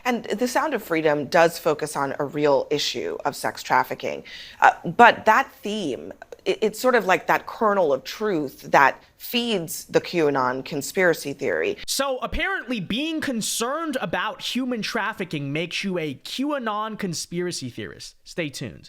And The Sound of Freedom does focus on a real issue of sex trafficking. But that theme, it's sort of like that kernel of truth that feeds the QAnon conspiracy theory. So apparently being concerned about human trafficking makes you a QAnon conspiracy theorist. Stay tuned.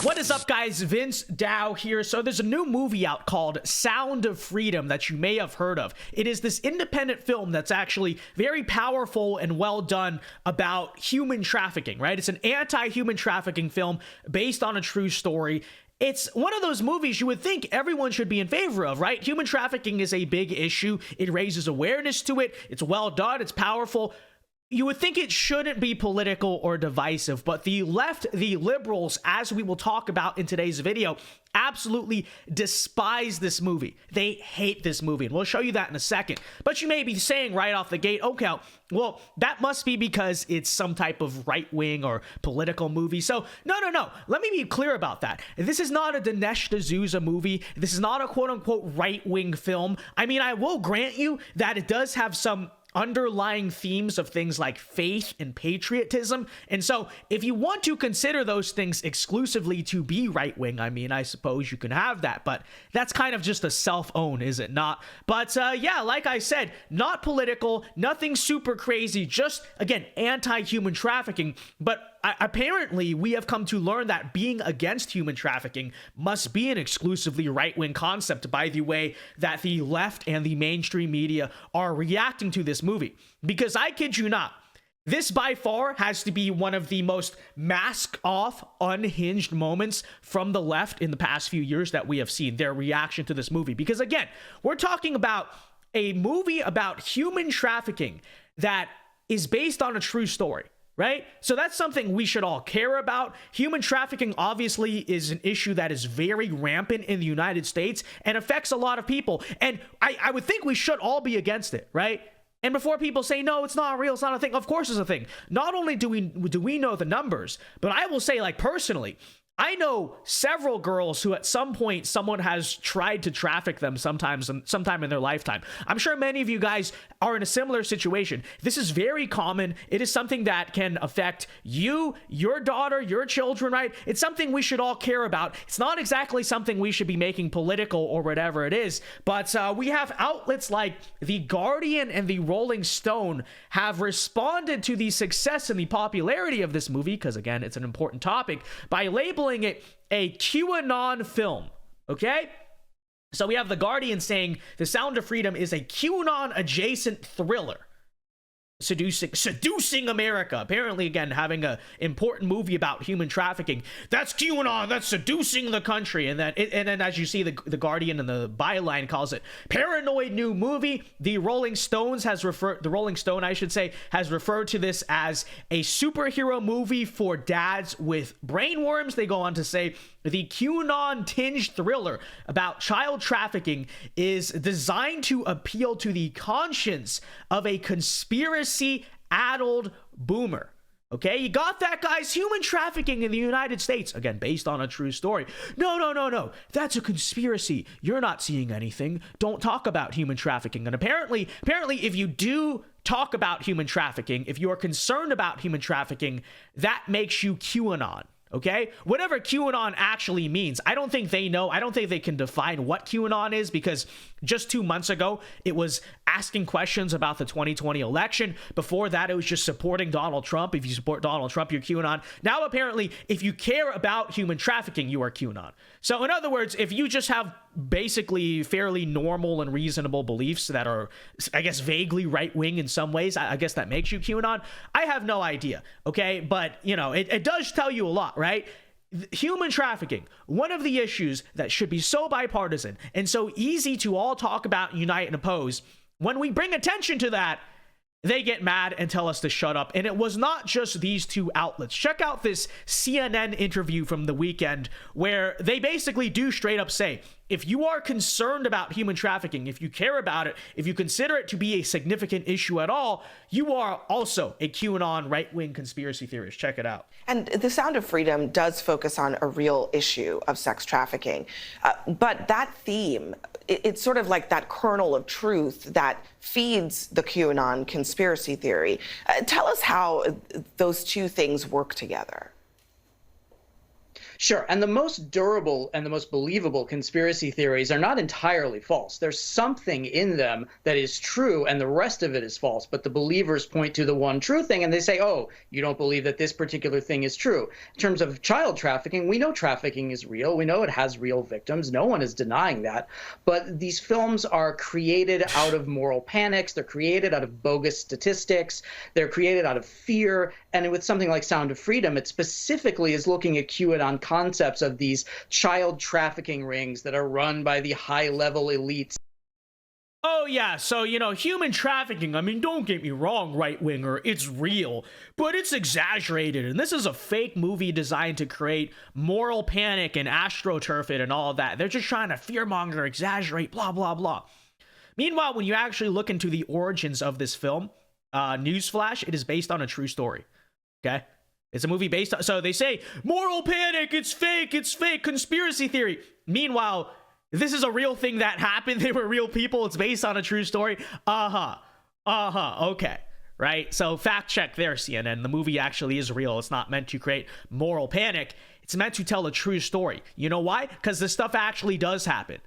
What is up, guys? Vince Dow here. So there's a new movie out called Sound of Freedom that you may have heard of. It is this independent film that's actually very powerful and well done about human trafficking, right? It's an anti-human trafficking film based on a true story. It's one of those movies you would think everyone should be in favor of, right? Human trafficking is a big issue. It raises awareness to it. It's well done. It's powerful. You would think it shouldn't be political or divisive, but the left, the liberals, as we will talk about in today's video, absolutely despise this movie. They hate this movie, and we'll show you that in a second. But you may be saying right off the gate, okay, well, that must be because it's some type of right-wing or political movie. So, no. Let me be clear about that. This is not a Dinesh D'Souza movie. This is not a quote-unquote right-wing film. I mean, I will grant you that it does have some underlying themes of things like faith and patriotism. And so if you want to consider those things exclusively to be right-wing, I mean, I suppose you can have that, but that's kind of just a self-own, is it not? But yeah, like I said, not political, nothing super crazy, just, again, anti-human trafficking. But apparently, we have come to learn that being against human trafficking must be an exclusively right-wing concept by the way that the left and the mainstream media are reacting to this movie. Because I kid you not, this by far has to be one of the most mask-off, unhinged moments from the left in the past few years that we have seen, their reaction to this movie. Because again, we're talking about a movie about human trafficking that is based on a true story. Right? So that's something we should all care about. Human trafficking obviously is an issue that is very rampant in the United States and affects a lot of people. And I would think we should all be against it, right? And before people say, no, it's not real, it's not a thing, of course it's a thing. Not only do we know the numbers, but I will say, like, personally, I know several girls who at some point someone has tried to traffic them sometime in their lifetime. I'm sure many of you guys are in a similar situation. This is very common. It is something that can affect you, your daughter, your children, right? It's something we should all care about. It's not exactly something we should be making political or whatever it is, but we have outlets like The Guardian and the Rolling Stone have responded to the success and the popularity of this movie, because again, it's an important topic, by labeling it a QAnon film, okay? So we have The Guardian saying The Sound of Freedom is a QAnon adjacent thriller. Seducing America. Apparently, again, having an important movie about human trafficking. That's QAnon. That's seducing the country. And then as you see, the Guardian and the byline calls it paranoid new movie. The Rolling Stone, I should say, has referred to this as a superhero movie for dads with brainworms. They go on to say the QAnon-tinged thriller about child trafficking is designed to appeal to the conscience of a conspiracy-addled boomer. Okay, you got that, guys? Human trafficking in the United States, again, based on a true story. No. That's a conspiracy. You're not seeing anything. Don't talk about human trafficking. And apparently, if you do talk about human trafficking, if you are concerned about human trafficking, that makes you QAnon. Okay, whatever QAnon actually means, I don't think they know. I don't think they can define what QAnon is, because just 2 months ago, it was asking questions about the 2020 election. Before that, it was just supporting Donald Trump. If you support Donald Trump, you're QAnon. Now, apparently, if you care about human trafficking, you are QAnon. So, in other words, if you just have basically fairly normal and reasonable beliefs that are, I guess, vaguely right-wing in some ways, I guess that makes you QAnon. I have no idea, okay? But, you know, it does tell you a lot, right? Human trafficking, one of the issues that should be so bipartisan and so easy to all talk about, unite, and oppose. When we bring attention to that, they get mad and tell us to shut up. And it was not just these two outlets. Check out this CNN interview from the weekend where they basically do straight up say, if you are concerned about human trafficking, if you care about it, if you consider it to be a significant issue at all, you are also a QAnon right-wing conspiracy theorist. Check it out. And The Sound of Freedom does focus on a real issue of sex trafficking. But that theme, it's sort of like that kernel of truth that feeds the QAnon conspiracy theory. Tell us how those two things work together. Sure. And the most durable and the most believable conspiracy theories are not entirely false. There's something in them that is true and the rest of it is false. But the believers point to the one true thing and they say, oh, you don't believe that this particular thing is true. In terms of child trafficking, we know trafficking is real. We know it has real victims. No one is denying that. But these films are created out of moral panics. They're created out of bogus statistics. They're created out of fear. And with something like Sound of Freedom, it specifically is looking at QAnon concepts of these child trafficking rings that are run by the high-level elites. Oh yeah, so human trafficking, I mean, don't get me wrong, right-winger, it's real, but it's exaggerated, and this is a fake movie designed to create moral panic and astroturf it and all of that. They're just trying to fearmonger, exaggerate, blah, blah, blah. Meanwhile, when you actually look into the origins of this film, newsflash, it is based on a true story, okay? It's a movie based on, so they say, moral panic, it's fake, conspiracy theory. Meanwhile, this is a real thing that happened. They were real people. It's based on a true story. Okay. Right? So fact check there, CNN. The movie actually is real. It's not meant to create moral panic. It's meant to tell a true story. You know why? Because this stuff actually does happen.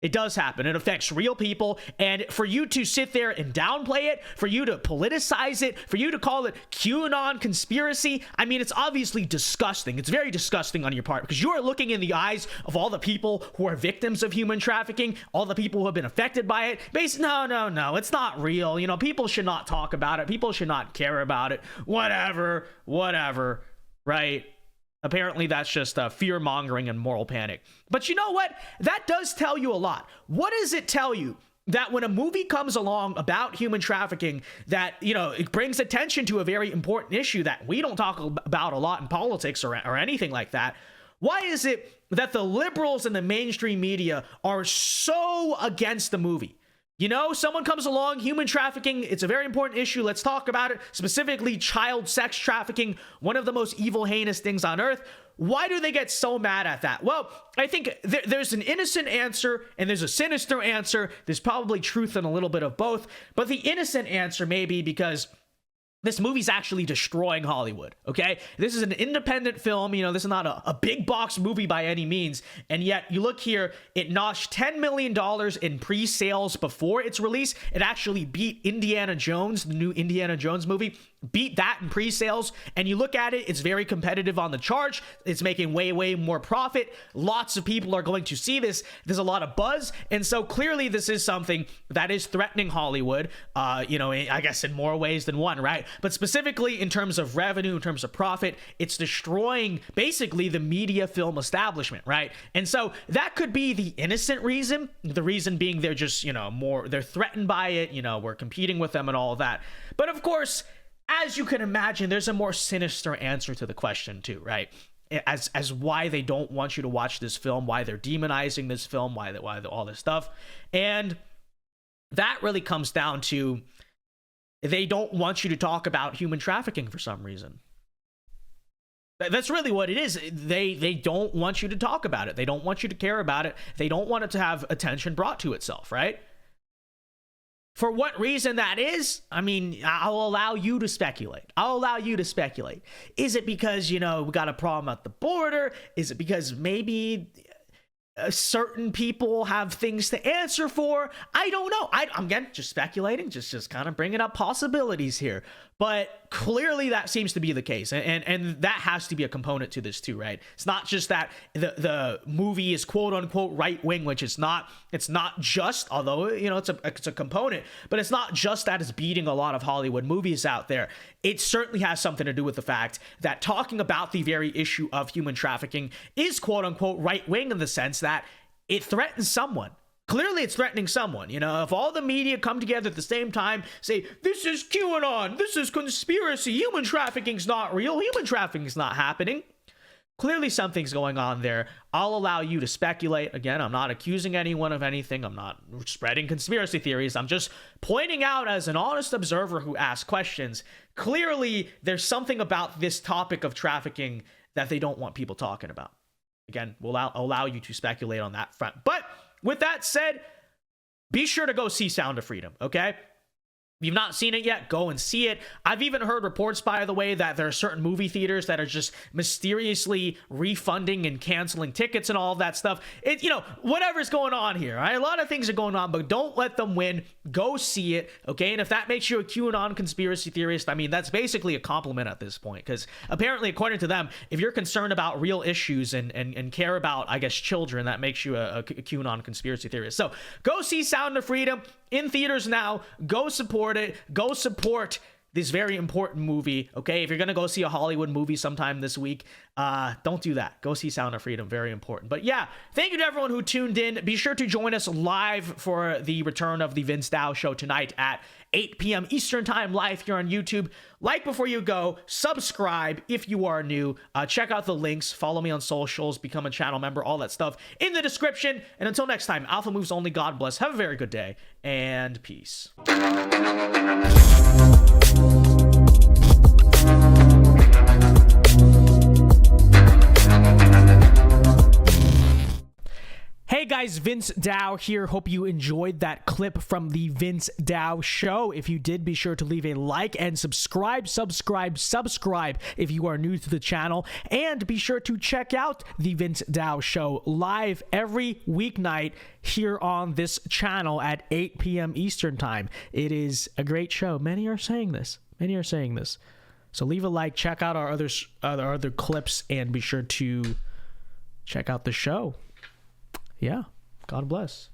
It does happen. It affects real people. And for you to sit there and downplay it, for you to politicize it, for you to call it QAnon conspiracy, I mean, it's obviously disgusting. It's very disgusting on your part because you are looking in the eyes of all the people who are victims of human trafficking, all the people who have been affected by it. No, it's not real. People should not talk about it. People should not care about it. Whatever, right? Apparently, that's just fear-mongering and moral panic. But you know what? That does tell you a lot. What does it tell you? That when a movie comes along about human trafficking, that, it brings attention to a very important issue that we don't talk about a lot in politics or anything like that. Why is it that the liberals and the mainstream media are so against the movie? Someone comes along, human trafficking, it's a very important issue. Let's talk about it. Specifically, child sex trafficking, one of the most evil, heinous things on earth. Why do they get so mad at that? Well, I think there's an innocent answer and there's a sinister answer. There's probably truth in a little bit of both. But the innocent answer may be because this movie's actually destroying Hollywood, okay? This is an independent film. This is not a big box movie by any means. And yet, you look here, it notched $10 million in pre-sales before its release. It actually beat Indiana Jones, the new Indiana Jones movie, beat that in pre-sales. And you look at it, it's very competitive on the charge. It's making way more profit. Lots of people are going to see this. There's a lot of buzz. And so clearly this is something that is threatening Hollywood, I guess in more ways than one, right? But specifically in terms of revenue, in terms of profit, it's destroying basically the media film establishment, right? And so that could be the innocent reason. The reason being they're just, they're threatened by it, we're competing with them and all of that. But of course, as you can imagine, there's a more sinister answer to the question too, right? As why they don't want you to watch this film, why they're demonizing this film, why all this stuff. And that really comes down to they don't want you to talk about human trafficking for some reason. That's really what it is. They don't want you to talk about it. They don't want you to care about it. They don't want it to have attention brought to itself, right? For what reason that is, I mean, I'll allow you to speculate. Is it because, we got a problem at the border? Is it because maybe certain people have things to answer for? I don't know. I'm again just speculating, just kind of bringing up possibilities here. But clearly that seems to be the case, and that has to be a component to this too, right? It's not just that the movie is quote unquote right wing, which it's not. It's not just, although it's a component, but it's not just that it's beating a lot of Hollywood movies out there. It certainly has something to do with the fact that talking about the very issue of human trafficking is quote unquote right wing in the sense that it threatens someone. Clearly, it's threatening someone. If all the media come together at the same time, say, this is QAnon, this is conspiracy, human trafficking's not real, human trafficking's not happening. Clearly something's going on there. I'll allow you to speculate. Again, I'm not accusing anyone of anything. I'm not spreading conspiracy theories. I'm just pointing out as an honest observer who asks questions. Clearly, there's something about this topic of trafficking that they don't want people talking about. Again, we'll allow you to speculate on that front. But with that said, be sure to go see Sound of Freedom, okay? If you've not seen it yet, go and see it. I've even heard reports, by the way, that there are certain movie theaters that are just mysteriously refunding and canceling tickets and all of that stuff. Whatever's going on here, right? A lot of things are going on, but don't let them win. Go see it, okay? And if that makes you a QAnon conspiracy theorist, I mean, that's basically a compliment at this point, because apparently, according to them, if you're concerned about real issues and care about, I guess, children, that makes you a QAnon conspiracy theorist. So go see Sound of Freedom in theaters now. Go support it. Go support this very important movie, okay? If you're gonna go see a Hollywood movie sometime this week, don't do that. Go see Sound of Freedom, very important. But yeah, thank you to everyone who tuned in. Be sure to join us live for the return of the Vince Dao Show tonight at 8 p.m. Eastern Time, live here on YouTube. Like before you go, subscribe if you are new. Check out the links, follow me on socials, become a channel member, all that stuff in the description. And until next time, Alpha Moves Only, God bless, have a very good day, and peace. Hey guys, Vince Dao here. Hope you enjoyed that clip from the Vince Dao Show. If you did, be sure to leave a like and subscribe if you are new to the channel. And be sure to check out the Vince Dao Show live every weeknight here on this channel at 8 p.m. Eastern Time. It is a great show. Many are saying this. So leave a like, check out our other clips, and be sure to check out the show. Yeah, God bless.